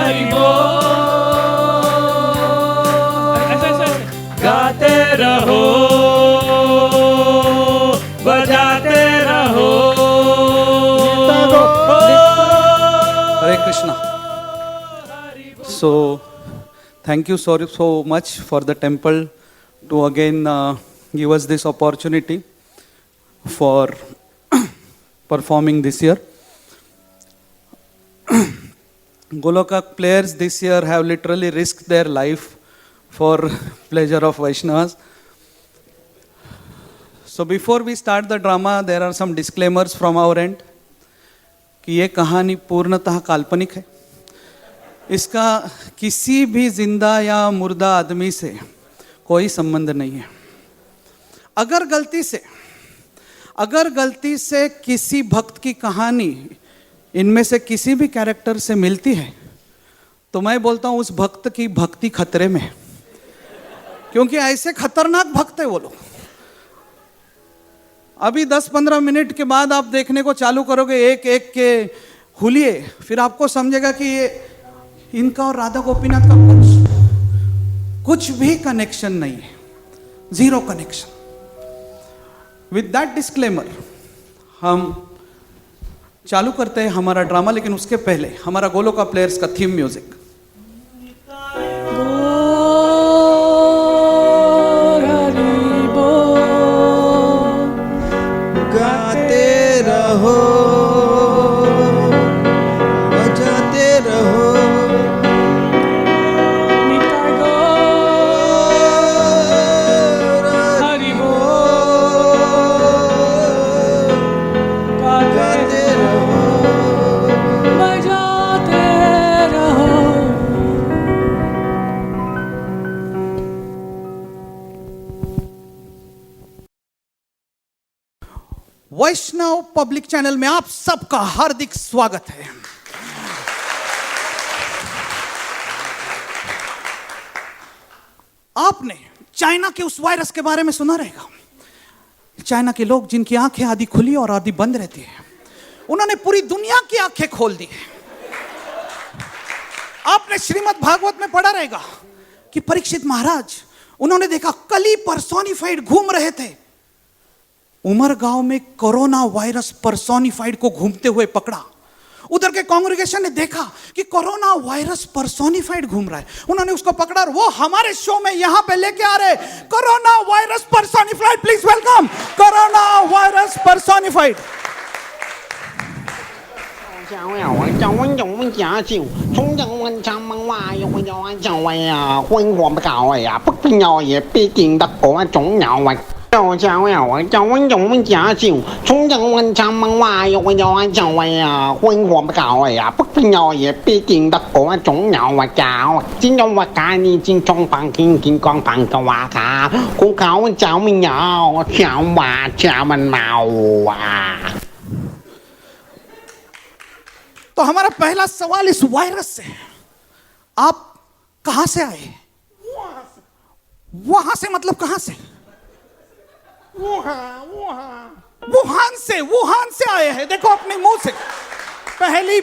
हरि बोल। ऐसे गाते रहो बजाते रहो। Hare Krishna. So, thank you so much for the temple to again give us this opportunity for performing this year. Goloka players this year have literally risked their life for pleasure of Vaishnavas. So before we start the drama, there are some disclaimers from our end कि ये कहानी पूर्णतः काल्पनिक है। इसका किसी भी जिंदा या मुर्दा आदमी से कोई संबंध नहीं है। अगर गलती से किसी भक्त की कहानी इनमें से किसी भी कैरेक्टर से मिलती है तो मैं बोलता हूँ उस भक्त की भक्ति खतरे में है, क्योंकि ऐसे खतरनाक भक्त है वो लोग। अभी 10-15 मिनट के बाद आप देखने को चालू करोगे एक एक के हुलिये, फिर आपको समझेगा कि ये इनका और राधा गोपीनाथ का कुछ भी कनेक्शन नहीं है, zero connection. With that disclaimer हम चालू करते हैं हमारा ड्रामा, लेकिन उसके पहले हमारा गोलोका प्लेयर्स का थीम म्यूजिक। गाते रहो बजाते रहो। हरि बोल गाते रहो बजाते रहो। वैष्णव पब्लिक चैनल में आप सबका हार्दिक स्वागत है। आपने चाइना के उस वायरस के बारे में सुना रहेगा। चाइना के लोग जिनकी आंखें आधी खुली और आधी बंद रहती है, उन्होंने पूरी दुनिया की आंखें खोल दी है। आपने श्रीमद् भागवत में पढ़ा रहेगा कि परीक्षित महाराज, उन्होंने देखा कली पर्सोनिफाइड घूम रहे थे। उमरगांव में कोरोना वायरस पर्सोनिफाइड को घूमते हुए पकड़ा। उधर के कांग्रेगेशन ने देखा कि कोरोना वायरस पर्सोनिफाइड घूम रहा है, उन्होंने उसको पकड़ा और वो हमारे शो में यहां पे लेके आ रहे corona virus personified. Please welcome corona virus personified. तो हमारा पहला सवाल इस वायरस से, आप कहां से आए? वहां से मतलब कहां से? वुहान से आए हैं। देखो अपने मुंह से पहली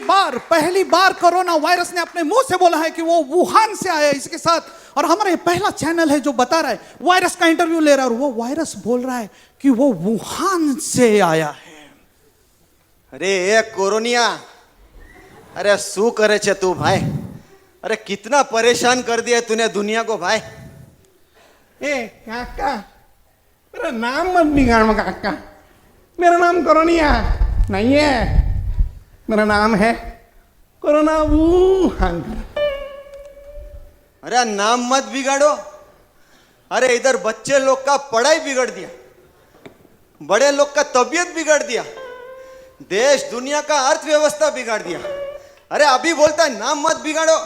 बार कोरोना वायरस ने अपने मुंह से बोला है कि वो वुहान से आया है। इसके साथ और हमारा ये पहला चैनल है जो बता रहा है, वायरस का इंटरव्यू ले रहा है और वो वायरस बोल रहा है कि वो वुहान से आया है। अरे ए कोरोनिया, अरे शू करे छे तू भाई? अरे कितना परेशान कर दिया तूने दुनिया को भाई। ए काका, मेरा नाम मत बिगाड़ काका। मेरा नाम कोरोनिया नहीं है, मेरा नाम है कोरोना वुहान। अरे नाम मत बिगाड़ो। अरे इधर बच्चे लोग का पढ़ाई बिगड़ दिया, बड़े लोग का तबीयत बिगाड़ दिया, देश दुनिया का अर्थव्यवस्था बिगाड़ दिया। अरे अभी बोलता है नाम मत बिगाड़ो।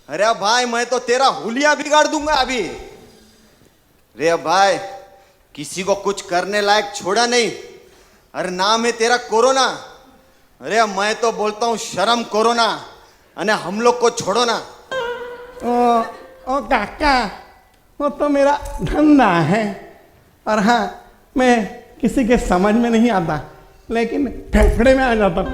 अरे भाई मैं तो तेरा हुलिया बिगाड़ दूंगा अभी। रे भाई किसी को कुछ करने लायक छोड़ा नहीं। अरे नाम है तेरा कोरोना। अरे मैं तो बोलता हूँ शर्म कोरोना, अने हम लोग को छोड़ो ना। ओ काका, वो तो मेरा धंधा है और हाँ, मैं किसी के समझ में नहीं आता, लेकिन फेफड़े में आ जाता हूँ।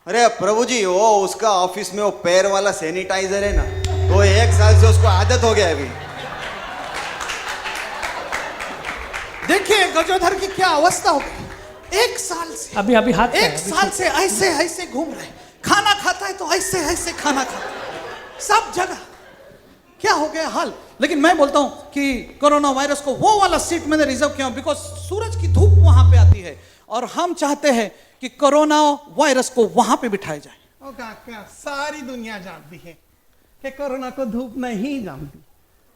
अरे प्रभु जी, वो उसका ऑफिस में वो पैर वाला सैनिटाइजर है ना, तो 1 साल से उसको आदत हो गया है अभी। देखिए गजोधर की क्या अवस्था हो गई। 1 साल से, अभी अभी हाथ पे है, 1 साल से ऐसे ऐसे घूम रहे, खाना खाता है तो ऐसे ऐसे खाना खाता है, सब जगह क्या हो गया हाल। लेकिन मैं बोलता हूं कि कोरोना वायरस को वो वाला सीट मैंने रिजर्व किया, बिकॉज सूरज की धूप वहां पे आती है और हम चाहते हैं कि कोरोना वायरस को वहां पे बिठाया जाए। ओ काका, सारी दुनिया जानती है कि कोरोना को धूप नहीं जानती,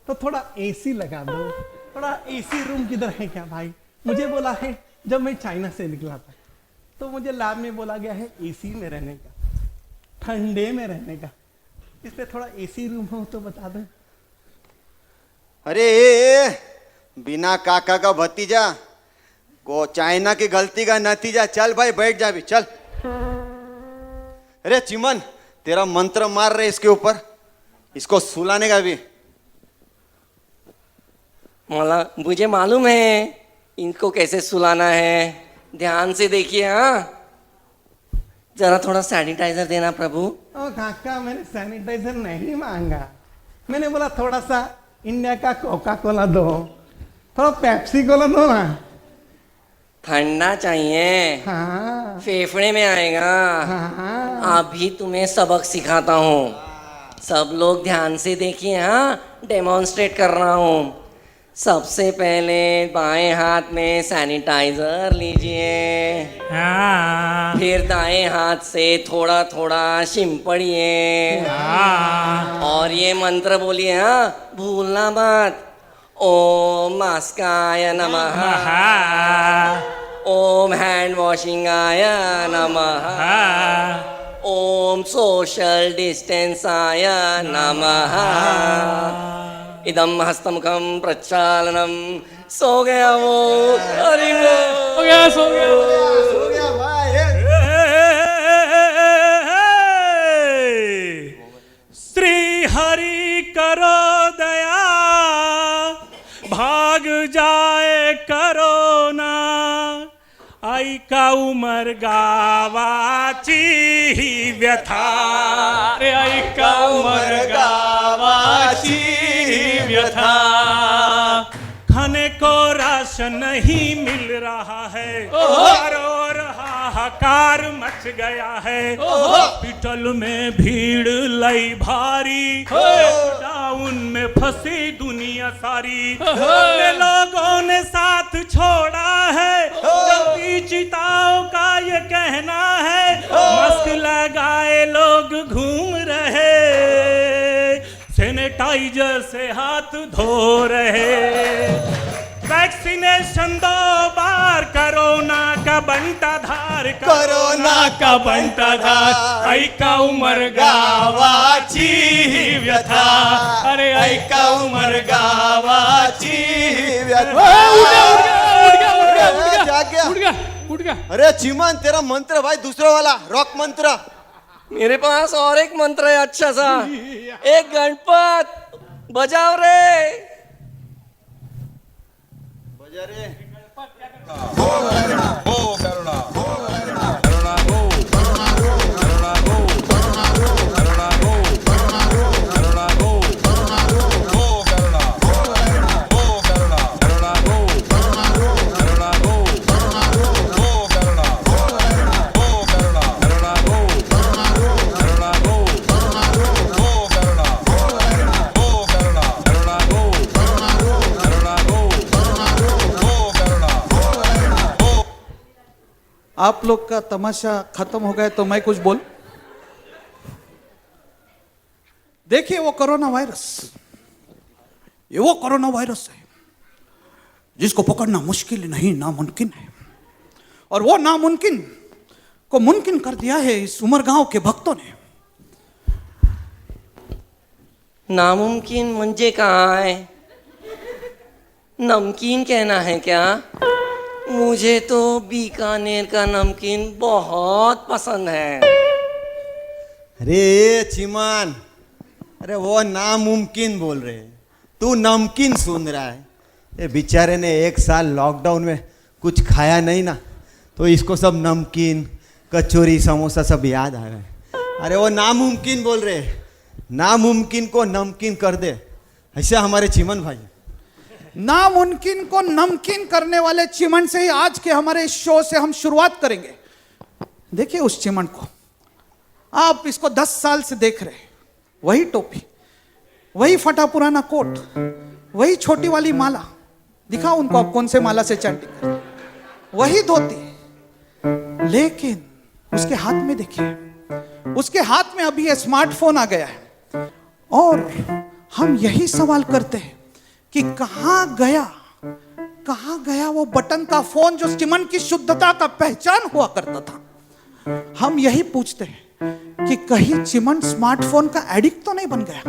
तो थोड़ा एसी लगा दो। थोड़ा एसी रूम किधर है क्या भाई? मुझे बोला है जब मैं चाइना से निकला था, तो मुझे लैब में बोला गया है एसी में रहने का, ठंडे में रहने का। इसलिए थोड़ा एसी रूम हो तो बता दो। अरे बिना काका का भतीजा को चाइना की गलती का नतीजा। चल भाई बैठ जा भी, चल। अरे चिमन, तेरा मंत्र मार रहे इसके ऊपर, इसको सुलाने का भी। मुझे मालूम है इनको कैसे सुलाना है, ध्यान से देखिए। हाँ, जरा थोड़ा सैनिटाइजर देना प्रभु। ओ काका, मैंने सैनिटाइजर नहीं मांगा, मैंने बोला थोड़ा सा इंडिया का कोका कोला दो, थोड़ा पेप्सी कोला दो ना। ठंडा चाहिए, हाँ फेफड़े में आएगा। हाँ। अभी तुम्हें सबक सिखाता हूँ, सब लोग ध्यान से देखिए। हाँ, डेमोन्स्ट्रेट कर रहा हूँ। सबसे पहले बाएं हाथ में सैनिटाइजर लीजिए, हाँ फिर दाएं हाथ से थोड़ा थोड़ा शिंपड़िए हाँ और ये मंत्र बोलिए। हाँ, भूलना मत। ओम मास्काय नमः, हाँ ओम हैंड वॉशिंगाय नमः, हाँ ओम सोशल डिस्टेंसाय नमः, इदम हस्तमुखम प्रक्षालनम। सो गया वो, अरे हो गया, सो गया। हो गया भाई। श्री हरि करो दया, भाग जाए करोना, ऐका उमर गावाची व्यथा, रे ऐका उमर गावाची व्यथा। खाने को राशन नहीं मिल रहा है, और हाहाकार मच गया है। हॉस्पिटल में भीड़ लई भारी, लॉकडाउन में फंसी दुनिया सारी। अपने लोगों ने साथ छोड़ा है, जल्दी चिताओं का ये कहना है। मास्क लगाए लोग घूम रहे, सैनिटाइजर से हाथ धो रहे। वैक्सीनेशन 2 बार, कोरोना का बंटा धार, कोरोना का बंटा धार। ऐका उमर गावाची व्यथा, अरे ऐका उमर गावाची व्यथा। जाग गया। उठ गया, उठ गया। अरे चिमन, तेरा मंत्र भाई दूसरा वाला रॉक मंत्र। मेरे पास और एक मंत्र है अच्छा सा। एक गणपत बजाओ रे। बजा रे। आप लोग का तमाशा खत्म हो गया तो मैं कुछ बोल। देखिए वो कोरोना वायरस, ये वो कोरोना वायरस है जिसको पकड़ना मुश्किल नहीं, नामुमकिन है। और वो नामुमकिन को मुमकिन कर दिया है इस उमरगांव के भक्तों ने। नामुमकिन मुझे कहाँ है, नमकीन कहना है क्या? मुझे तो बीकानेर का नमकीन बहुत पसंद है। अरे चिमन, अरे वो नामुमकिन बोल रहे हैं, तू नमकीन सुन रहा है। ये बेचारे ने 1 साल लॉकडाउन में कुछ खाया नहीं ना, तो इसको सब नमकीन कचौरी समोसा सब याद आ रहा है। अरे वो नामुमकिन बोल रहे हैं, नामुमकिन को नमकीन कर दे, ऐसा हमारे चिमन भाई। नामुमकिन को नमकीन करने वाले चिमन से ही आज के हमारे इस शो से हम शुरुआत करेंगे। देखिए उस चिमन को, आप इसको 10 साल से देख रहे हैं। वही टोपी, वही फटा पुराना कोट, वही छोटी वाली माला, दिखाओ उनको आप कौन से माला से चांटी कर, वही धोती, लेकिन उसके हाथ में देखिए, उसके हाथ में अभी ये स्मार्टफोन आ गया है। और हम यही सवाल करते हैं कि कहां गया वो बटन का फोन जो चिमन की शुद्धता का पहचान हुआ करता था। हम यही पूछते हैं कि कहीं चिमन स्मार्टफोन का एडिक्ट तो नहीं बन गया,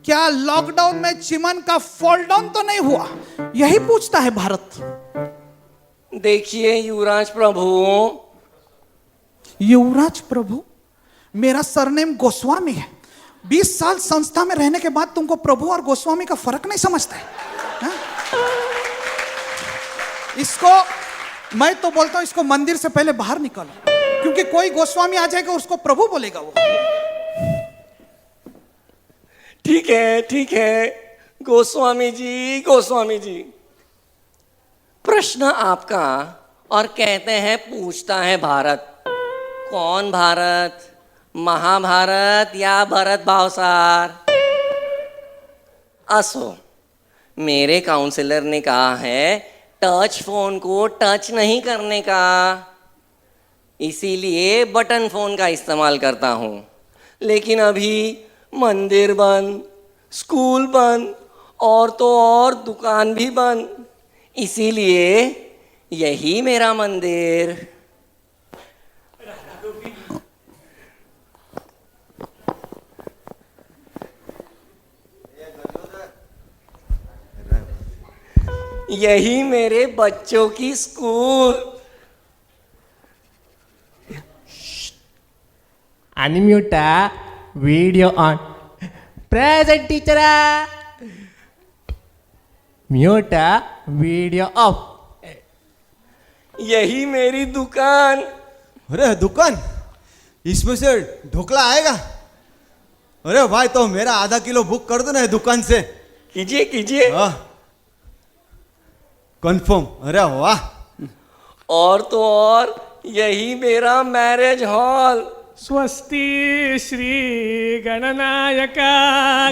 क्या लॉकडाउन में चिमन का फॉल डाउन तो नहीं हुआ, यही पूछता है भारत। देखिए युवराज प्रभु, युवराज प्रभु, मेरा सरनेम गोस्वामी है। 20 साल संस्था में रहने के बाद तुमको प्रभु और गोस्वामी का फर्क नहीं समझते हैं? इसको मैं तो बोलता हूं, इसको मंदिर से पहले बाहर निकालो, क्योंकि कोई गोस्वामी आ जाएगा उसको प्रभु बोलेगा वो। ठीक है गोस्वामी जी, प्रश्न आपका और कहते हैं पूछता है भारत। कौन भारत, महाभारत या भरत भावसार? असो, मेरे काउंसलर ने कहा है टच फोन को टच नहीं करने का, इसीलिए बटन फोन का इस्तेमाल करता हूं। लेकिन अभी मंदिर बंद, स्कूल बंद, और तो और दुकान भी बंद, इसीलिए यही मेरा मंदिर। यही मेरे बच्चों की स्कूल। अनम्यूटा वीडियो ऑन, प्रेजेंट टीचरा, म्यूटा वीडियो ऑफ। यही मेरी दुकान। अरे दुकान, इसमें से ढोकला आएगा? अरे भाई तो मेरा आधा किलो बुक कर दो ना दुकान से। कीजिए। हाँ कंफर्म। अरे वाह। और तो और यही मेरा मैरिज हॉल। स्वस्ति श्री गणनायका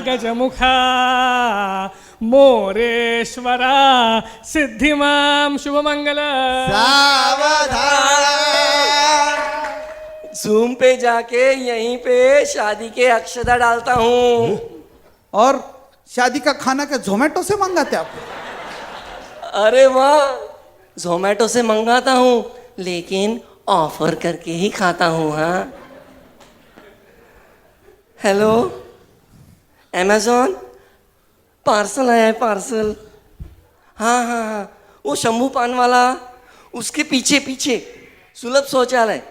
गजमुखा मोरेश्वरा सिद्धिमाम शुभमंगल। सावधान। जूम पे जाके यहीं पे शादी के अक्षता डालता हूँ। और शादी का खाना क्या जोमेटो से मंगाते आप? अरे वाह, जोमेटो से मंगाता हूँ लेकिन ऑफर करके ही खाता हूँ। हाँ हेलो अमेज़ॉन, पार्सल आया है पार्सल। हाँ, वो शंभू पान वाला, उसके पीछे सुलभ शौचालय,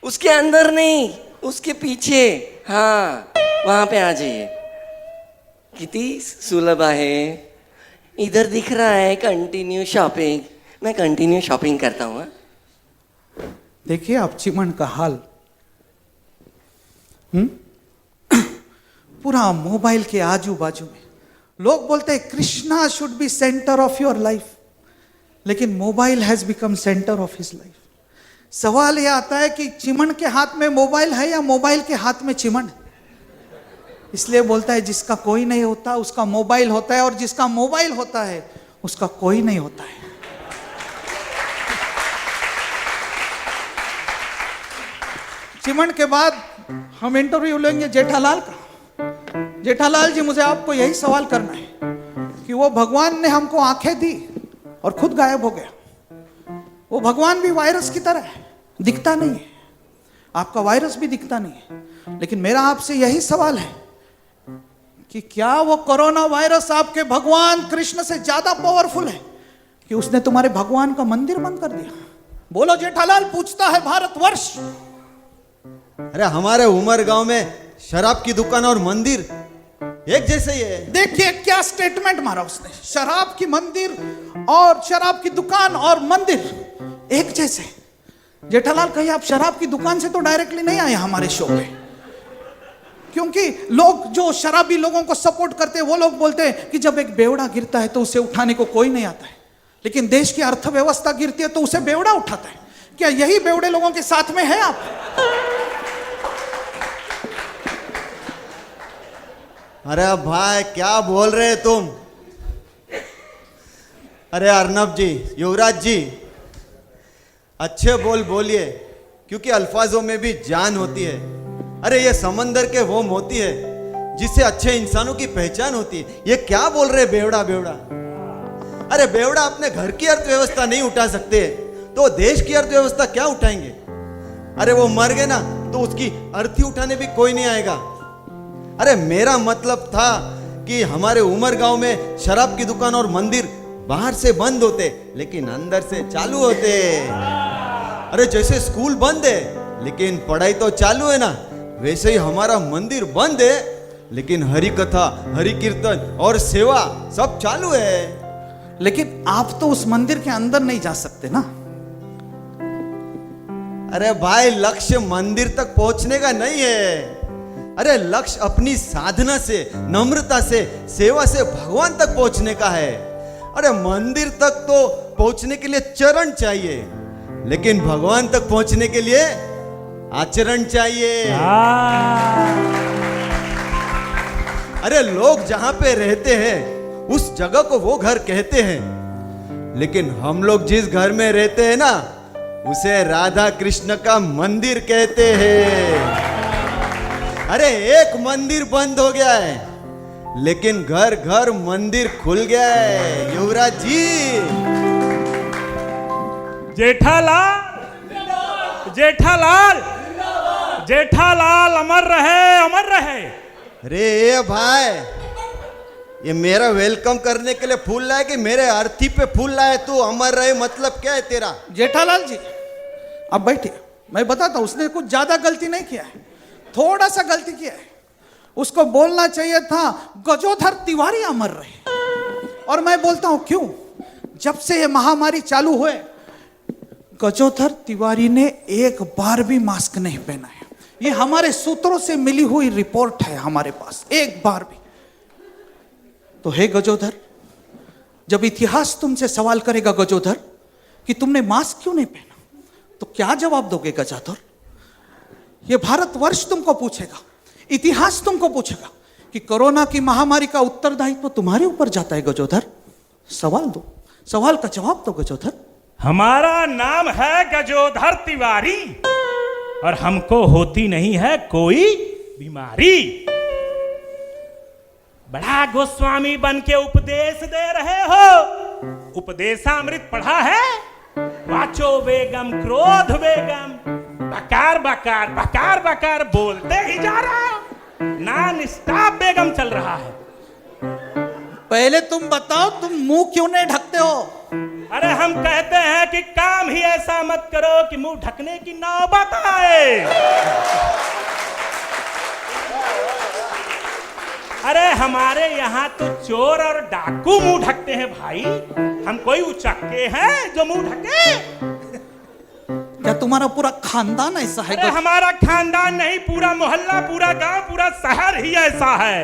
उसके अंदर नहीं, उसके पीछे। हाँ वहाँ पे आ जाइए। कितनी सुलभ है। इधर दिख रहा है कंटिन्यू शॉपिंग। मैं कंटिन्यू शॉपिंग करता हूँ। देखिए आप चिमन का हाल, पूरा मोबाइल के आजू बाजू में। लोग बोलते हैं Krishna should be centre of your life, लेकिन mobile has become centre of his life. सवाल यह आता है कि चिमन के हाथ में मोबाइल है या मोबाइल के हाथ में चिमन? इसलिए बोलता है जिसका कोई नहीं होता उसका मोबाइल होता है, और जिसका मोबाइल होता है उसका कोई नहीं होता है। चिमन के बाद हम इंटरव्यू लेंगे जेठालाल का। जेठालाल जी, मुझे आपको यही सवाल करना है कि वो भगवान ने हमको आंखें दी और खुद गायब हो गया। वो भगवान भी वायरस की तरह है, दिखता नहीं है। आपका वायरस भी दिखता नहीं है। लेकिन मेरा आपसे यही सवाल है कि क्या वो कोरोना वायरस आपके भगवान कृष्ण से ज्यादा पावरफुल है कि उसने तुम्हारे भगवान का मंदिर बंद कर दिया? बोलो जेठालाल, पूछता है भारतवर्ष। अरे हमारे उमर गांव में शराब की दुकान और मंदिर एक जैसे ही है। देखिए क्या स्टेटमेंट मारा उसने, शराब की मंदिर और शराब की दुकान और मंदिर एक जैसे। जेठालाल, कहीं आप शराब की दुकान से तो डायरेक्टली नहीं आए हमारे शो पे? क्योंकि लोग जो शराबी लोगों को सपोर्ट करते हैं वो लोग बोलते हैं कि जब एक बेवड़ा गिरता है तो उसे उठाने को कोई नहीं आता है, लेकिन देश की अर्थव्यवस्था गिरती है तो उसे बेवड़ा उठाता है। क्या यही बेवड़े लोगों के साथ में है आप? अरे भाई क्या बोल रहे तुम? अरे अर्नब जी, युवराज जी, अच्छे बोलिए, क्योंकि अल्फाजों में भी जान होती है। अरे ये समंदर के वो मोती है जिससे अच्छे इंसानों की पहचान होती है। ये क्या बोल रहे बेवड़ा बेवड़ा? अरे बेवड़ा अपने घर की अर्थव्यवस्था नहीं उठा सकते तो देश की अर्थव्यवस्था क्या उठाएंगे? अरे वो मर गए ना तो उसकी अर्थी उठाने भी कोई नहीं आएगा। अरे मेरा मतलब था कि हमारे उमर गांव में शराब की दुकान और मंदिर बाहर से बंद होते लेकिन अंदर से चालू होते। अरे जैसे स्कूल बंद है लेकिन पढ़ाई तो चालू है ना, वैसे ही हमारा मंदिर बंद है लेकिन हरि कथा, हरि कीर्तन और सेवा सब चालू है। लेकिन आप तो उस मंदिर के अंदर नहीं जा सकते ना। अरे भाई लक्ष्य मंदिर तक पहुंचने का नहीं है। अरे लक्ष्य अपनी साधना से, नम्रता से, सेवा से भगवान तक पहुंचने का है। अरे मंदिर तक तो पहुंचने के लिए चरण चाहिए, लेकिन भगवान तक पहुंचने के लिए आचरण चाहिए। अरे लोग जहां पे रहते हैं उस जगह को वो घर कहते हैं, लेकिन हम लोग जिस घर में रहते हैं ना उसे राधा कृष्ण का मंदिर कहते हैं। अरे एक मंदिर बंद हो गया है लेकिन घर घर मंदिर खुल गया है। युवराज जी, जेठालाल, जेठालाल, जेठालाल अमर रहे, अमर रहे। अरे भाई, ये मेरा वेलकम करने के लिए फूल लाए कि मेरे अर्थी पे फूल लाए? तू अमर रहे मतलब क्या है तेरा? जेठालाल जी आप बैठिए, मैं बताता हूं। उसने कुछ ज्यादा गलती नहीं किया है, थोड़ा सा गलती किया है। उसको बोलना चाहिए था गजोधर तिवारी अमर रहे। और मैं बोलता हूं क्यों? जब से ये महामारी चालू हुए गजोधर तिवारी ने एक बार भी मास्क नहीं पहना है। ये हमारे सूत्रों से मिली हुई रिपोर्ट है हमारे पास, एक बार भी। तो हे गजोधर, जब इतिहास तुमसे सवाल करेगा गजोधर कि तुमने मास्क क्यों नहीं पहना, तो क्या जवाब दोगे गजोधर? ये भारतवर्ष तुमको पूछेगा, इतिहास तुमको पूछेगा कि कोरोना की महामारी का उत्तरदायित्व तो तुम्हारे ऊपर जाता है गजोधर। सवाल दो, सवाल का जवाब दो गजोधर। हमारा नाम है गजोधर तिवारी और हमको होती नहीं है कोई बीमारी। बड़ा गोस्वामी बन के उपदेश दे रहे हो, उपदेशामृत पढ़ा है? वाचो वेगम क्रोध वेगम, बकार बकार बकार बकार बोलते ही जा रहा है, नॉन स्टॉप बेगम चल रहा है। पहले तुम बताओ, तुम मुंह क्यों नहीं ढकते हो? अरे हम कहते हैं कि काम ही ऐसा मत करो कि मुंह ढकने की नौबत आए। अरे हमारे यहाँ तो चोर और डाकू मुंह ढकते हैं भाई, हम कोई उचक्के हैं जो मुंह ढके? क्या तुम्हारा पूरा खानदान ऐसा है? अरे हमारा खानदान नहीं, पूरा मोहल्ला, पूरा गांव, पूरा शहर ही ऐसा है।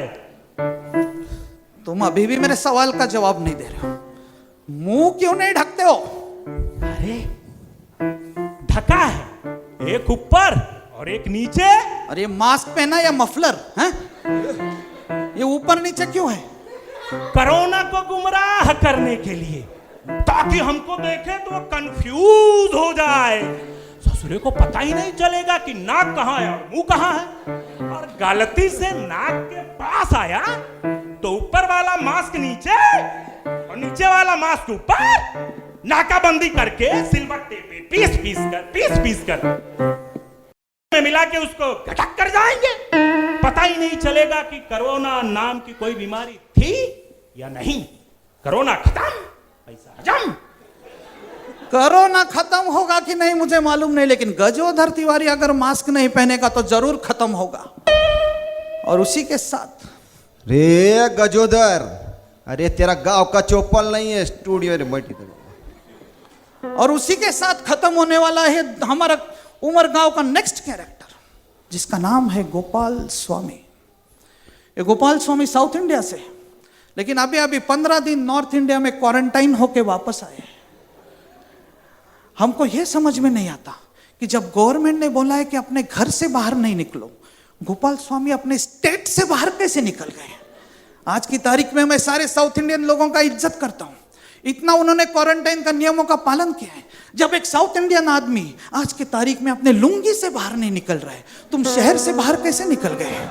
तुम अभी भी मेरे सवाल का जवाब नहीं दे रहे हो। मुंह क्यों नहीं ढकते हो? अरे ढका है, एक ऊपर और एक नीचे। अरे मास्क पहना या मफलर है? ये ऊपर नीचे क्यों है? कोरोना को गुमराह करने के लिए, ताकि हमको देखे तो कंफ्यूज हो जाए, ससुरे को पता ही नहीं चलेगा कि नाक कहाँ है और मुंह कहाँ है। और गलती से नाक के पास आया तो ऊपर वाला मास्क नीचे और नीचे वाला मास्क ऊपर, नाकाबंदी करके सिलबट्टे पे पीस पीस कर में मिला के उसको घटक कर जाएंगे। पता ही नहीं चलेगा कि कोरोना नाम की कोई बीमारी थी या नहीं। कोरोना खत्म, पैसा हजम। कोरोना खत्म होगा कि नहीं मुझे मालूम नहीं, लेकिन गजोधर तिवारी अगर मास्क नहीं पहनेगा तो जरूर खत्म होगा। और उसी के साथ रे गजोधर, अरे तेरा गांव का चौपल नहीं है स्टूडियो रे बैठी। और उसी के साथ खत्म होने वाला है हमारा उमरगांव का नेक्स्ट कैरेक्टर, जिसका नाम है गोपाल स्वामी। ये गोपाल स्वामी साउथ इंडिया से, लेकिन अभी अभी 15 दिन नॉर्थ इंडिया में क्वारंटाइन होके वापस आए। हमको यह समझ में नहीं आता कि जब गवर्नमेंट ने बोला है कि अपने घर से बाहर नहीं निकलो, गोपाल स्वामी अपने स्टेट से बाहर कैसे निकल गए। आज की तारीख में मैं सारे साउथ इंडियन लोगों का इज्जत करता हूं, इतना उन्होंने क्वारंटाइन का नियमों का पालन किया है। जब एक साउथ इंडियन आदमी आज की तारीख में अपने लुंगी से बाहर नहीं निकल रहा है, तुम शहर से बाहर कैसे निकल गए।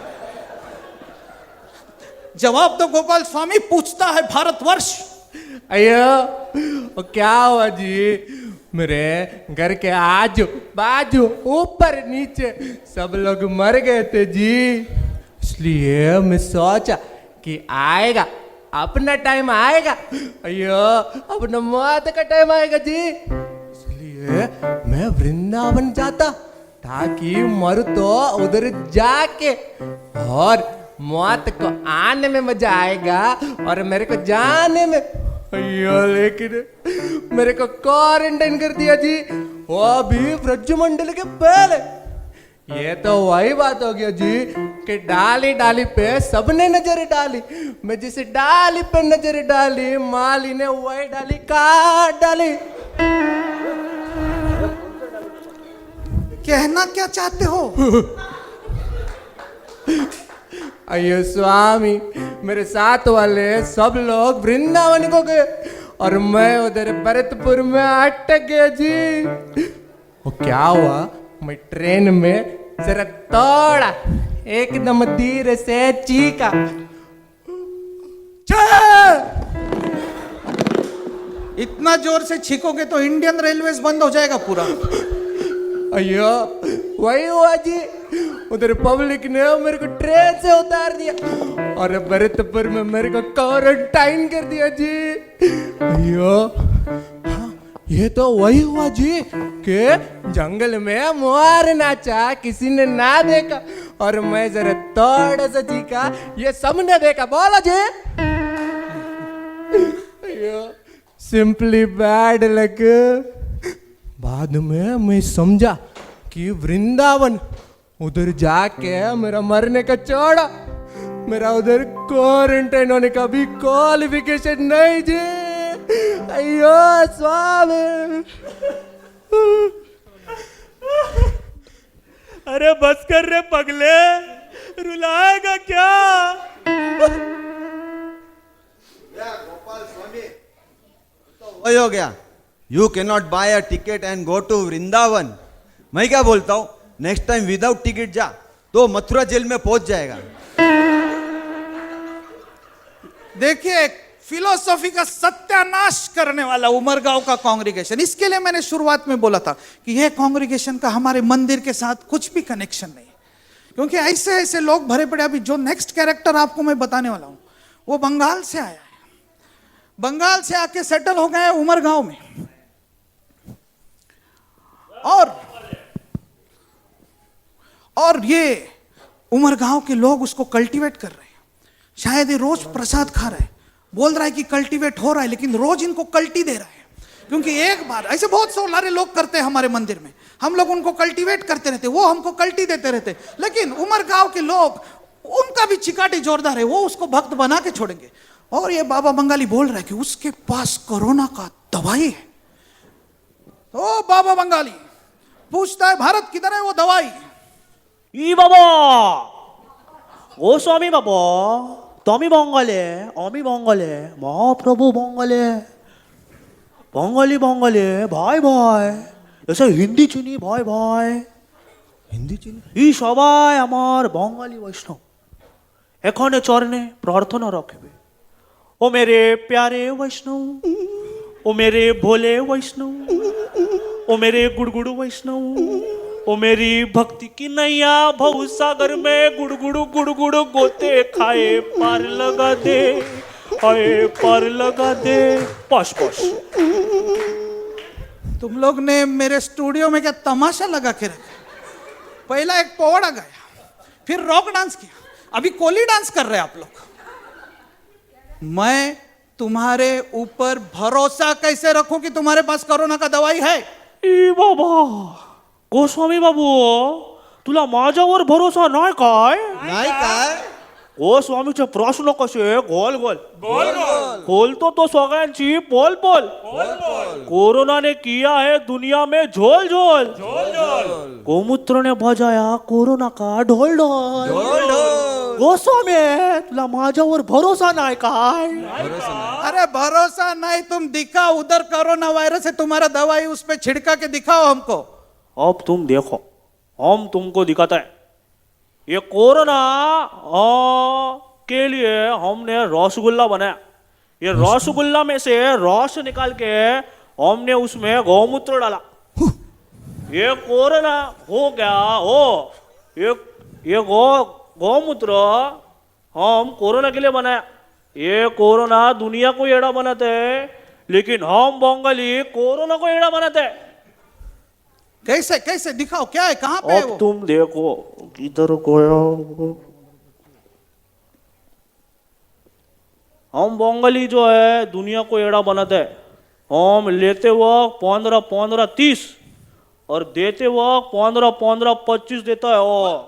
जवाब तो गोपाल स्वामी पूछता है भारतवर्ष। अयो क्या हुआ जी, मेरे घर के आजू बाजू ऊपर नीचे सब लोग मर गए थे जी, इसलिए मैं सोचा कि आएगा अपना टाइम आएगा, अयो अपना मौत का टाइम आएगा जी, इसलिए मैं वृंदावन जाता ताकि मर तो उधर जाके और मौत को आने में मजा आएगा और मेरे को जाने में। अयो लेकिन मेरे को क्वारंटाइन कर दिया जी, वो भी ब्रजमंडल के पहले। ये तो वही बात हो गया जी कि डाली डाली पे सबने नजर डाली, मैं जिसे डाली पे नजर डाली माली ने वही डाली काट डाली। कहना क्या चाहते हो। अयो स्वामी, मेरे साथ वाले सब लोग वृंदावन को गए और मैं उधर भरतपुर में अटक गया जी। वो क्या हुआ, मैं ट्रेन में जरा थोड़ा एकदम धीरे से चीखा, इतना जोर से छीकोगे तो इंडियन रेलवेज बंद हो जाएगा पूरा। अयो वही हुआ जी, उधर पब्लिक ने मेरे को ट्रेन से उतार दिया और भरतपुर में मेरे को क्वारंटाइन कर दिया जी। अयो हाँ, ये तो वही हुआ जी कि जंगल में मोर नाचा, किसी ने ना देखा और मैं जरा थोड़ा सा चीखा, ये सबने देखा। बोला जी। अयो सिंपली बैड लक। बाद में मैं समझा कि वृंदावन उधर जाके मेरा मरने का चौड़ा, मेरा उधर क्वारंटाइन होने का भी क्वालिफिकेशन नहीं जी। अयो स्वामी। अरे बस कर रे पगले, रुलाएगा क्या। गोपाल स्वामी तो वही हो गया, you can not buy a ticket and go to Vrindavan. मैं क्या बोलता हूं, नेक्स्ट टाइम विदाउट टिकट जा तो मथुरा जेल में पहुंच जाएगा। देखिए, फिलोसॉफी का सत्यानाश करने वाला उमरगांव का कांग्रेगेशन, इसके लिए मैंने शुरुआत में बोला था कि यह कांग्रेगेशन का हमारे मंदिर के साथ कुछ भी कनेक्शन नहीं, क्योंकि ऐसे ऐसे लोग भरे पड़े। अभी जो नेक्स्ट कैरेक्टर आपको मैं बताने वाला हूं वो बंगाल से आया है, बंगाल से आके सेटल हो गए उमरगांव में, और ये उमरगांव के लोग उसको कल्टीवेट कर रहे हैं। शायद ये रोज प्रसाद खा रहा है, बोल रहा है कि कल्टीवेट हो रहा है, लेकिन रोज इनको कल्टी दे रहा है। क्योंकि एक बार ऐसे बहुत सारे लोग करते हैं हमारे मंदिर में, हम लोग उनको कल्टीवेट करते रहते, वो हमको कल्टी देते रहते, लेकिन उमरगांव के लोग, उनका भी चिकाटी जोरदार है, वो उसको भक्त बना के छोड़ेंगे। और ये बाबा बंगाली बोल रहा है कि उसके पास कोरोना का दवाई है। तो बाबा बंगाली पूछता है, भारत किधर है वो दवाई। 이 바보 গোস্বামী বাবা তুমি বঙ্গালে আমি বঙ্গালে মহাপ্রভু বঙ্গালে বঙ্গালী বঙ্গালে ভাই ভাই এসে হিন্দি চিনি ভাই ভাই হিন্দি চিনি এই সবাই আমার বঙ্গালী বৈষ্ণব এখানে চরণে প্রার্থনা রাখবে ও মেরে প্যারে বৈষ্ণব ও মেরে ভোলে বৈষ্ণব ও মেরে गुड़गुड़ वैष्णव ओ मेरी भक्ति की नैया भव सागर में गुड़गुड़ गुड़गुड़ गोते खाए पार लगा दे, आए पार लगा दे। पश पश। तुम लोग ने मेरे स्टूडियो में क्या तमाशा लगा के रखा। पहला एक पोवाड़ा गाया, फिर रॉक डांस किया, अभी कोली डांस कर रहे हैं आप लोग। मैं तुम्हारे ऊपर भरोसा कैसे रखूं कि तुम्हारे पास कोरोना का दवाई है? ई बाबा, गोस्वामी बाबू, तुला माझ्यावर भरोसा नाही काय? नाही काय गोस्वामीचे प्रश्न कसे गोल गोल बोल बोल खोलतो तो सगळ्यांची पोल पोल. कोरोना ने किया है दुनिया में झोल झोल. झोल झोल गोमूत्र ने बजाया कोरोना का ढोल ढोल. गोस्वामी, तुला माझ्यावर भरोसा नाही काय? अरे भरोसा नहीं, तुम दिखाओ उधर कोरोना वायरस है, तुम्हारा दवाई उस पे छिड़का के दिखाओ हमको. अब तुम देखो, हम तुमको दिखाते हैं. ये कोरोना के लिए हमने रसगुल्ला बनाया. ये रसगुल्ला में से रस निकाल के हमने उसमें गौमूत्र डाला. ये कोरोना हो गया हो. ये गौमूत्र हम कोरोना के लिए बनाया. ये कोरोना दुनिया को एड़ा बनाते हैं, लेकिन हम बंगाली कोरोना को एड़ा बनाते हैं. कैसे कैसे दिखाओ, क्या है, कहाँ पे है अब वो? तुम देखो किधर गया. हम बंगाली जो है दुनिया को एड़ा बनाते हैं. हम लेते वक्त 15-15 30 और देते वक्त 15-15 25 देता है. ओ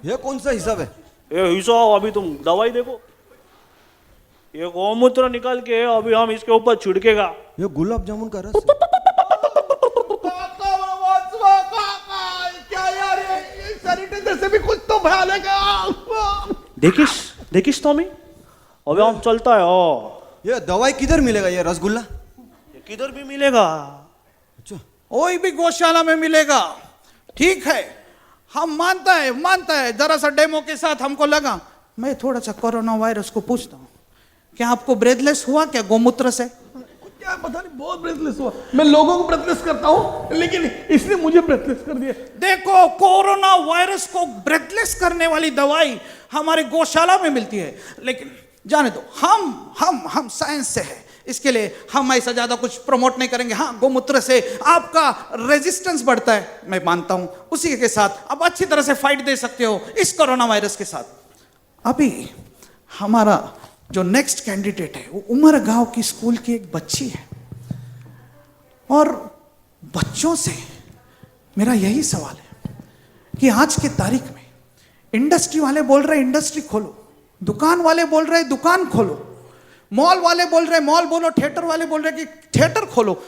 ये कौन सा हिसाब है? ये हिसाब अभी तुम दवाई देखो. ये गौमूत्र निकाल के अभी हम इसके ऊपर छिड़केगा. ये गुलाब जामुन का रस. क्या यार, ये सैनिटाइजर से भी कुछ तो भया लेगा. देखिस टॉमी, अभी हम चलता है. ये दवाई किधर मिलेगा? ये रसगुल्ला ये किधर भी मिलेगा. अच्छा, वही भी गौशाला में मिलेगा. ठीक है, हम मानता है. जरा सा डेमो के साथ हमको लगा. मैं थोड़ा सा कोरोना वायरस को पूछता हूँ, क्या आपको ब्रेथलेस हुआ क्या गोमूत्र से? क्या पता नहीं, बहुत ब्रेथलेस हुआ. मैं लोगों को ब्रेथलेस करता हूँ, लेकिन इसने मुझे ब्रेथलेस कर दिया. देखो, कोरोना वायरस को ब्रेथलेस करने वाली दवाई हमारे गौशाला में मिलती है. लेकिन जाने दो, हम साइंस से है, इसके लिए हम ऐसा ज्यादा कुछ प्रमोट नहीं करेंगे. हाँ, गोमूत्र से आपका रेजिस्टेंस बढ़ता है, मैं मानता हूं. उसी के साथ आप अच्छी तरह से फाइट दे सकते हो इस कोरोना वायरस के साथ. अभी हमारा जो नेक्स्ट कैंडिडेट है वो उमर गांव की स्कूल की एक बच्ची है. और बच्चों से मेरा यही सवाल है कि आज के तारीख में इंडस्ट्री वाले बोल रहे इंडस्ट्री खोलो, दुकान वाले बोल रहे दुकान खोलो, मॉल वाले बोल रहे मॉल बोलो, थिएटर वाले बोल रहे कि थिएटर खोलो,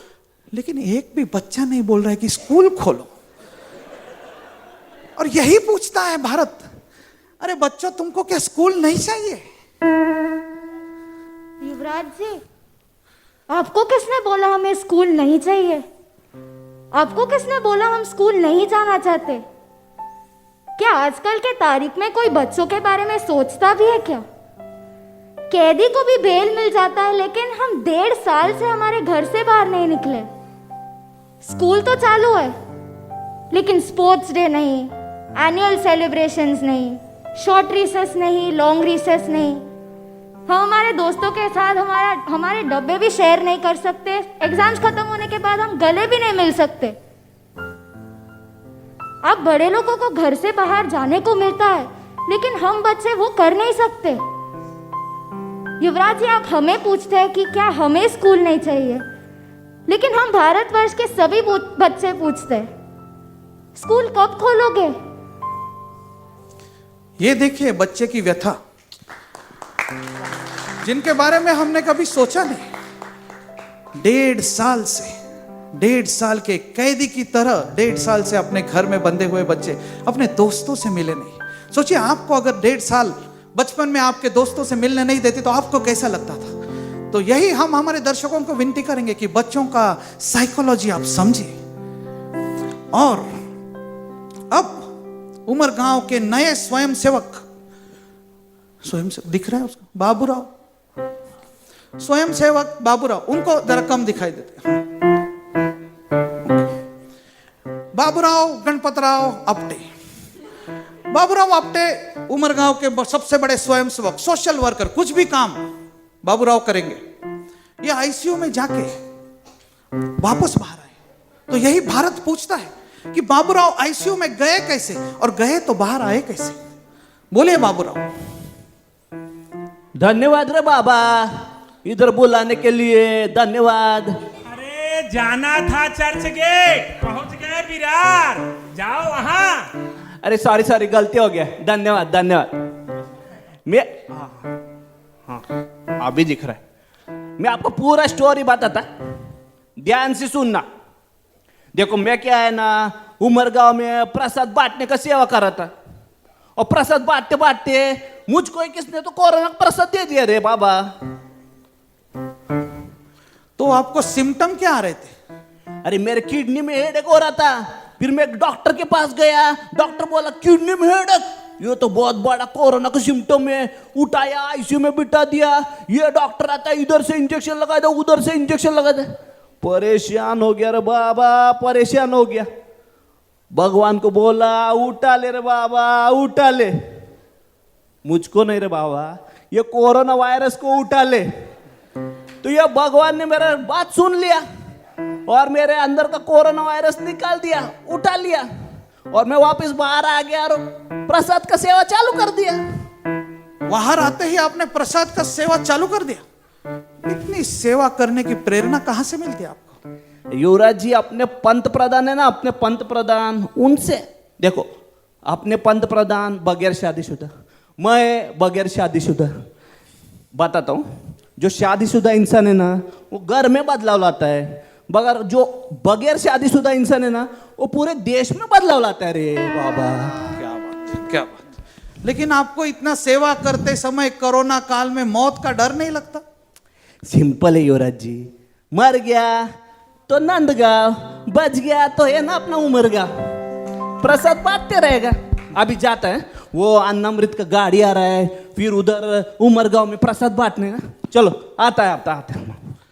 लेकिन एक भी बच्चा नहीं बोल रहा है कि स्कूल खोलो. और यही पूछता है भारत, अरे बच्चों, तुमको क्या स्कूल नहीं चाहिए? युवराज जी, आपको किसने बोला हमें स्कूल नहीं चाहिए? आपको किसने बोला हम स्कूल नहीं जाना चाहते? क्या आजकल के तारीख में कोई बच्चों के बारे में सोचता भी है क्या? कैदी को भी बेल मिल जाता है, लेकिन हम 1.5 साल से हमारे घर से बाहर नहीं निकले. स्कूल तो चालू है, लेकिन स्पोर्ट्स डे नहीं, एनुअल सेलिब्रेशंस नहीं, शॉर्ट रिसेस नहीं, लॉन्ग रिसेस नहीं. हम हमारे दोस्तों के साथ हमारे डब्बे भी शेयर नहीं कर सकते. एग्जाम्स खत्म होने के बाद हम गले भी नहीं मिल सकते. अब बड़े लोगों को घर से बाहर जाने को मिलता है, लेकिन हम बच्चे वो कर नहीं सकते. युवराज जी, आप हमें पूछते हैं कि क्या हमें स्कूल नहीं चाहिए, लेकिन हम भारतवर्ष के सभी बच्चे पूछते हैं, स्कूल कब खोलोगे? ये देखिए बच्चे की व्यथा, जिनके बारे में हमने कभी सोचा नहीं. 1.5 साल के कैदी की तरह 1.5 साल से अपने घर में बंधे हुए बच्चे अपने दोस्तों से मिले नहीं. सोचिए, आपको अगर 1.5 साल बचपन में आपके दोस्तों से मिलने नहीं देते तो आपको कैसा लगता था? तो यही हम हमारे दर्शकों को विनती करेंगे कि बच्चों का साइकोलॉजी आप समझिए. और अब उमर गांव के नए स्वयंसेवक दिख रहा है उसका, बाबूराव, स्वयंसेवक बाबूराव, उनको जरा कम दिखाई देते हैं. बाबूराव गणपतराव आपटे. बाबूराव आपटे उमरगांव के सबसे बड़े स्वयंसेवक, सोशल वर्कर. कुछ भी काम बाबूराव करेंगे. ये आईसीयू में जाके वापस बाहर आए तो यही भारत पूछता है कि बाबूराव आईसीयू में गए कैसे, और गए तो बाहर आए कैसे? बोलिए बाबूराव. धन्यवाद रे बाबा. इधर बुलाने के लिए धन्यवाद। अरे जाना था चर्च गेट, पहुंच गए विरार, जाओ वहां। अरे सॉरी गलती हो गया, धन्यवाद धन्यवाद। मैं हाँ अभी दिख रहा है। मैं आपको पूरा स्टोरी बताता, ध्यान से सुनना। देखो मैं क्या है ना, उमरगांव में प्रसाद बांटने का सेवा कर रहा था, और प्रसाद बांटते बांटते मुझको ही किसने तो कोरोना का प्रसाद दे दिया रे बाबा। तो आपको सिम्टम क्या आ रहे थे? अरे मेरे किडनी में हेडेक हो रहा था, फिर मैं एक डॉक्टर के पास गया, डॉक्टर बोला किडनी में हेडेक, ये तो बहुत बड़ा कोरोना का सिम्टम है। उठाया आईसीयू में बिठा दिया, ये डॉक्टर आता है इधर से इंजेक्शन लगा दे, उधर से इंजेक्शन लगा दे। परेशान हो गया रे बाबा, परेशान हो गया। भगवान को बोला उठा ले रे बाबा, उठा ले। मुझको नहीं रे बाबा, ये कोरोना वायरस को उठा ले। तो ये भगवान ने मेरा बात सुन लिया और मेरे अंदर का कोरोना वायरस निकाल दिया, उठा लिया, और मैं वापस बाहर आ गया और प्रसाद का सेवा चालू कर दिया। बाहर आते ही आपने प्रसाद का सेवा चालू कर दिया। इतनी सेवा करने की प्रेरणा कहां से मिलती है आपको? युवराज जी, अपने पंत प्रधान है ना, अपने पंत प्रधान, उनसे। देखो अपने पंत प्रधान बगैर शादीशुदा, मैं बगैर शादीशुदा। बताता हूँ, जो शादीशुदा इंसान है ना वो घर में बदलाव लाता है, मगर जो बगैर शादीशुदा इंसान है ना वो पूरे देश में बदलाव लाता है रे बाबा। क्या बात, क्या बात। लेकिन आपको इतना सेवा करते समय कोरोना काल में मौत का डर नहीं लगता? सिंपल है युवराज जी, मर गया तो नंदगांव, बच गया तो है ना अपना उमरगांव, प्रसाद बांटते रहेगा। अभी जाता है वो अन्नामृत का गाड़ी आ रहा है, फिर उधर उमरगांव में प्रसाद बांटने ना, चलो आता है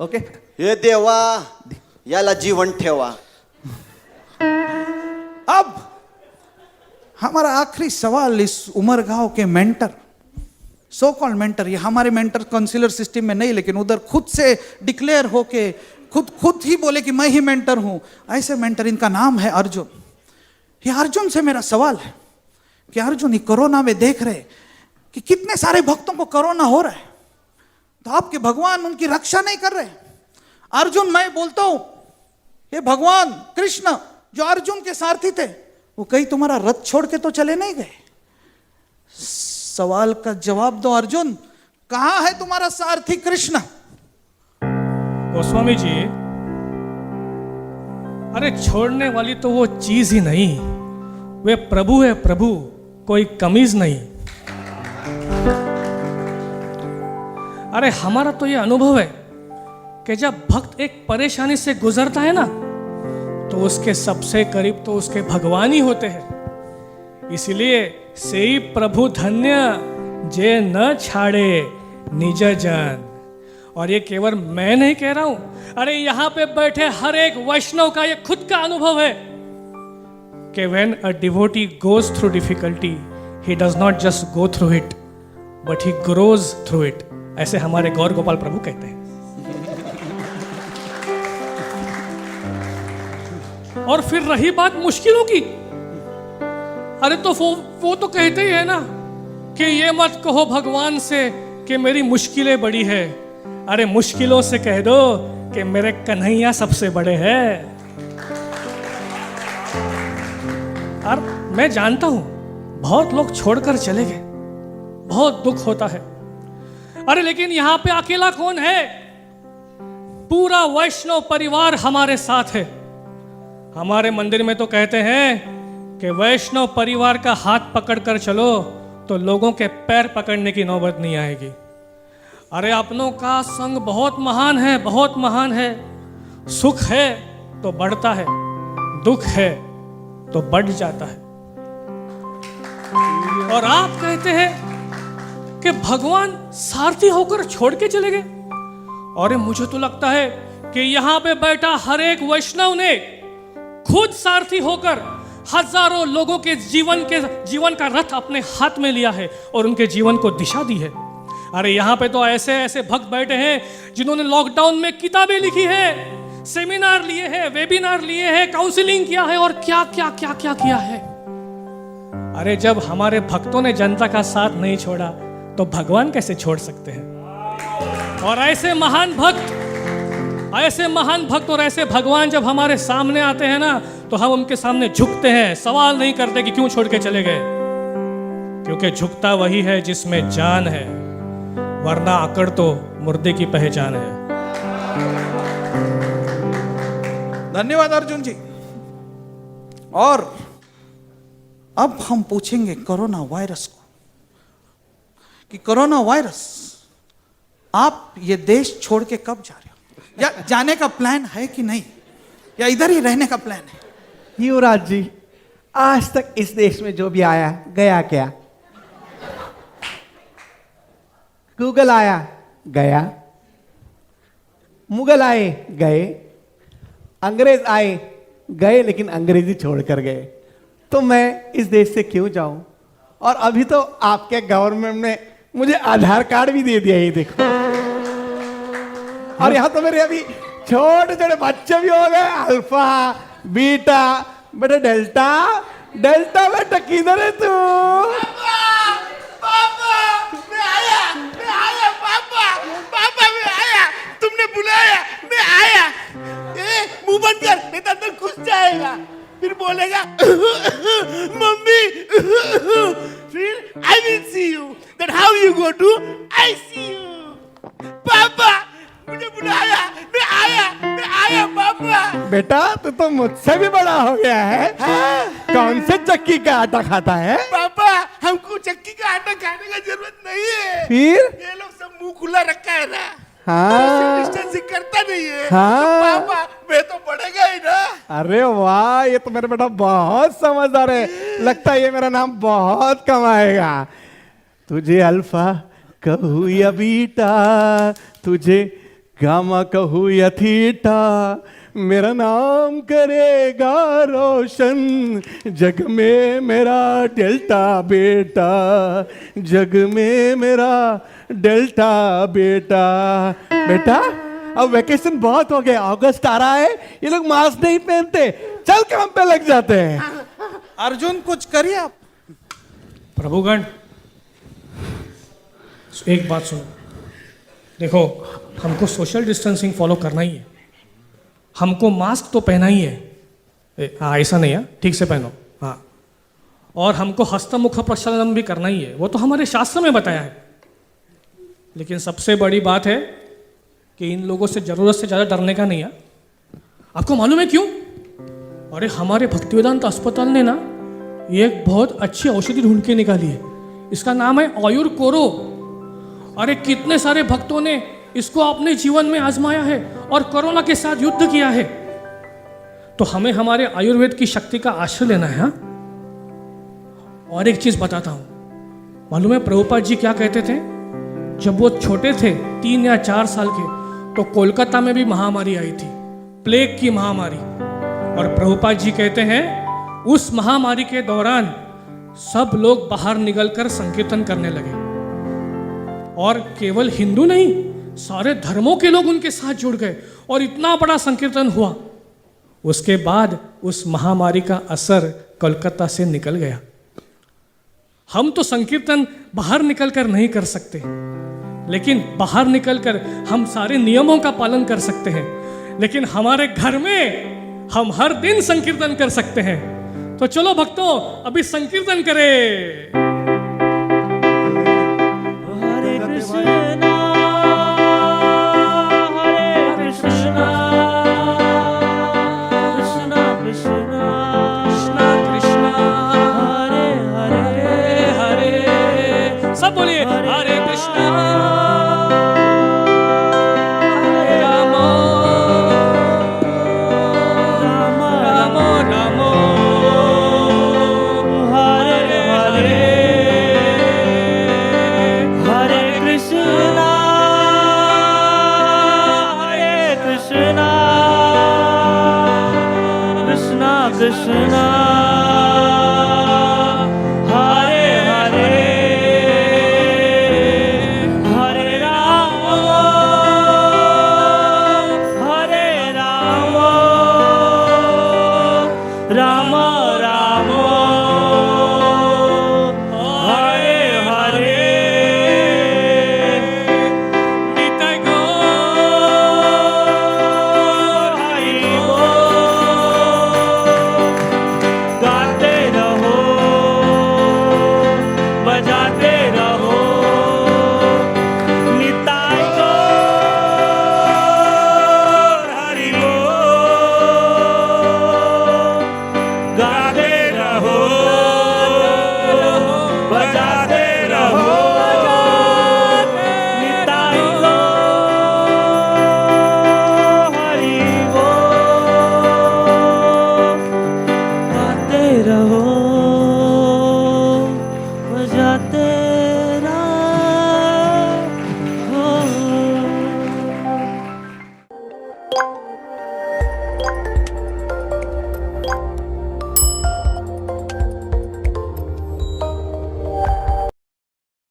ओके। हे देवा, याला जीवन ठेवा। अब हमारा आखिरी सवाल इस उमरगांव के मेंटर, सो कॉल्ड मेंटर, ये हमारे मेंटर काउंसिलर सिस्टम में नहीं, लेकिन उधर खुद से डिक्लेयर होके खुद ही बोले कि मैं ही मेंटर हूं, ऐसे मेंटर, इनका नाम है अर्जुन। ये अर्जुन से मेरा सवाल है कि अर्जुन, ये कोरोना में देख रहे कि कितने सारे भक्तों को कोरोना हो रहा है, तो आपके भगवान उनकी रक्षा नहीं कर रहे। अर्जुन, मैं बोलता हूं, ये भगवान कृष्ण जो अर्जुन के सारथी थे, वो कहीं तुम्हारा रथ छोड़ के तो चले नहीं गए? सवाल का जवाब दो अर्जुन, कहां है तुम्हारा सारथी कृष्ण? गोस्वामी जी, अरे छोड़ने वाली तो वो चीज ही नहीं, वे प्रभु है प्रभु, कोई कमीज नहीं। अरे हमारा तो ये अनुभव है कि जब भक्त एक परेशानी से गुजरता है ना, तो उसके सबसे करीब तो उसके भगवान ही होते हैं। इसलिए से ही प्रभु धन्य जे न छाड़े निज जन। और ये केवल मैं नहीं कह रहा हूं, अरे यहां पे बैठे हर एक वैष्णव का ये खुद का अनुभव है कि when a devotee goes through difficulty, he does not just go through it, but he grows through it। ऐसे हमारे गौर गोपाल प्रभु कहते हैं। और फिर रही बात मुश्किलों की, अरे तो वो तो कहते ही है ना कि ये मत कहो भगवान से कि मेरी मुश्किलें बड़ी है, अरे मुश्किलों से कह दो कि मेरे कन्हैया सबसे बड़े हैं। और मैं जानता हूं बहुत लोग छोड़कर चले गए, बहुत दुख होता है। अरे लेकिन यहां पे अकेला कौन है? पूरा वैष्णव परिवार हमारे साथ है। हमारे मंदिर में तो कहते हैं कि वैष्णव परिवार का हाथ पकड़कर चलो तो लोगों के पैर पकड़ने की नौबत नहीं आएगी। अरे अपनों का संग बहुत महान है, बहुत महान है। सुख है तो बढ़ता है, दुख है तो बढ़ जाता है। और आप कहते हैं कि भगवान सारथी होकर छोड़ के चले गए। और मुझे तो लगता है कि यहां पे बैठा हर एक वैष्णव ने खुद सारथी होकर हजारों लोगों के जीवन का रथ अपने हाथ में लिया है और उनके जीवन को दिशा दी है। अरे यहाँ पे तो ऐसे ऐसे भक्त बैठे हैं जिन्होंने लॉकडाउन में किताबें लिखी है, सेमिनार लिए हैं, वेबिनार लिए हैं, काउंसलिंग किया है और क्या क्या क्या क्या किया है। अरे जब हमारे भक्तों ने जनता का साथ नहीं छोड़ा तो भगवान कैसे छोड़ सकते हैं? और ऐसे महान भक्त और ऐसे भगवान जब हमारे सामने आते हैं ना, तो हम उनके सामने झुकते हैं, सवाल नहीं करते कि क्यों छोड़ के चले गए, क्योंकि झुकता वही है जिसमें जान है, वरना अकड़ तो मुर्दे की पहचान है। धन्यवाद अर्जुन जी। और अब हम पूछेंगे कोरोना वायरस को कि कोरोना वायरस, आप ये देश छोड़ के कब जा रहे हो, या जाने का प्लान है कि नहीं, या इधर ही रहने का प्लान है? युवराज जी, आज तक इस देश में जो भी आया गया क्या? गूगल आया गया, मुगल आए गए, अंग्रेज आए गए, लेकिन अंग्रेजी छोड़कर गए। तो मैं इस देश से क्यों जाऊं? और अभी तो आपके गवर्नमेंट ने मुझे आधार कार्ड भी दे दिया, ये देखो। और यहाँ तो मेरे अभी छोटे छोटे बच्चे भी हो गए, अल्फा बीटा, बेटा डेल्टा, डेल्टा बेटा किधर है तू? पापा मैं आया, तुमने बुलाया, मैं आया। मुंह बंद कर, नहीं तो अंदर घुस जाएगा, फिर बोलेगा मम्मी, फिर I will see you, then how you go to I see you. पापा मुझे बुलाया, मैं आया पापा। बेटा तू तो मुझसे भी बड़ा हो गया है। हाँ? कौन से चक्की का आटा खाता है? पापा हमको चक्की का आटा खाने का जरूरत नहीं है, फिर ये लोग सब मुंह खुला रखा है ना, हाँ डिस्टेंसिंग करता नहीं है। हाँ। तो पापा मैं तो बढ़ेगा ही ना। अरे वाह, ये तो मेरा बेटा बहुत समझदार है, लगता है ये मेरा नाम बहुत कमाएगा। तुझे अल्फा कहूँ या बीटा, तुझे गामा कहूँ या थीटा, मेरा नाम करेगा रोशन जग में मेरा डेल्टा बेटा, जग में मेरा डेल्टा बेटा। बेटा अब वैकेशन बहुत हो गया, अगस्त आ रहा है, ये लोग मास्क नहीं पहनते, चल काम पे लग जाते हैं। अर्जुन कुछ करिए आप। प्रभुगण एक बात सुनो, देखो हमको सोशल डिस्टेंसिंग फॉलो करना ही है, हमको मास्क तो पहना ही है, हाँ ऐसा नहीं है, ठीक से पहनो, हाँ, और हमको हस्तमुख प्रक्षालन भी करना ही है, वो तो हमारे शास्त्र में बताया है। लेकिन सबसे बड़ी बात है कि इन लोगों से ज़रूरत से ज़्यादा डरने का नहीं है। आपको मालूम है क्यों? अरे हमारे भक्तिवेदांत अस्पताल ने ना एक बहुत अच्छी औषधि ढूंढ के निकाली है, इसका नाम है आयुर कोरो। अरे कितने सारे भक्तों ने इसको अपने जीवन में आजमाया है और कोरोना के साथ युद्ध किया है। तो हमें हमारे आयुर्वेद की शक्ति का आश्रय लेना है। हाँ? और एक चीज बताता हूं, मालूम है प्रभुपाद जी क्या कहते थे? जब वो छोटे थे 3 या 4 साल के, तो कोलकाता में भी महामारी आई थी, प्लेग की महामारी। और प्रभुपाद जी कहते हैं उस महामारी के दौरान सब लोग बाहर निकलकर संकीर्तन करने लगे, और केवल हिंदू नहीं, सारे धर्मों के लोग उनके साथ जुड़ गए और इतना बड़ा संकीर्तन हुआ। उसके बाद उस महामारी का असर कोलकाता से निकल गया। हम तो संकीर्तन बाहर निकलकर नहीं कर सकते, लेकिन बाहर निकलकर हम सारे नियमों का पालन कर सकते हैं। लेकिन हमारे घर में हम हर दिन संकीर्तन कर सकते हैं। तो चलो भक्तों, अभी संकीर्तन करें। हरे कृष्णा हरे कृष्णा कृष्णा कृष्णा कृष्णा कृष्णा हरे हरे हरे, सब बोलिए हरे कृष्णा हरे राम राम राम हरे हरे हरे कृष्णा कृष्णा कृष्णा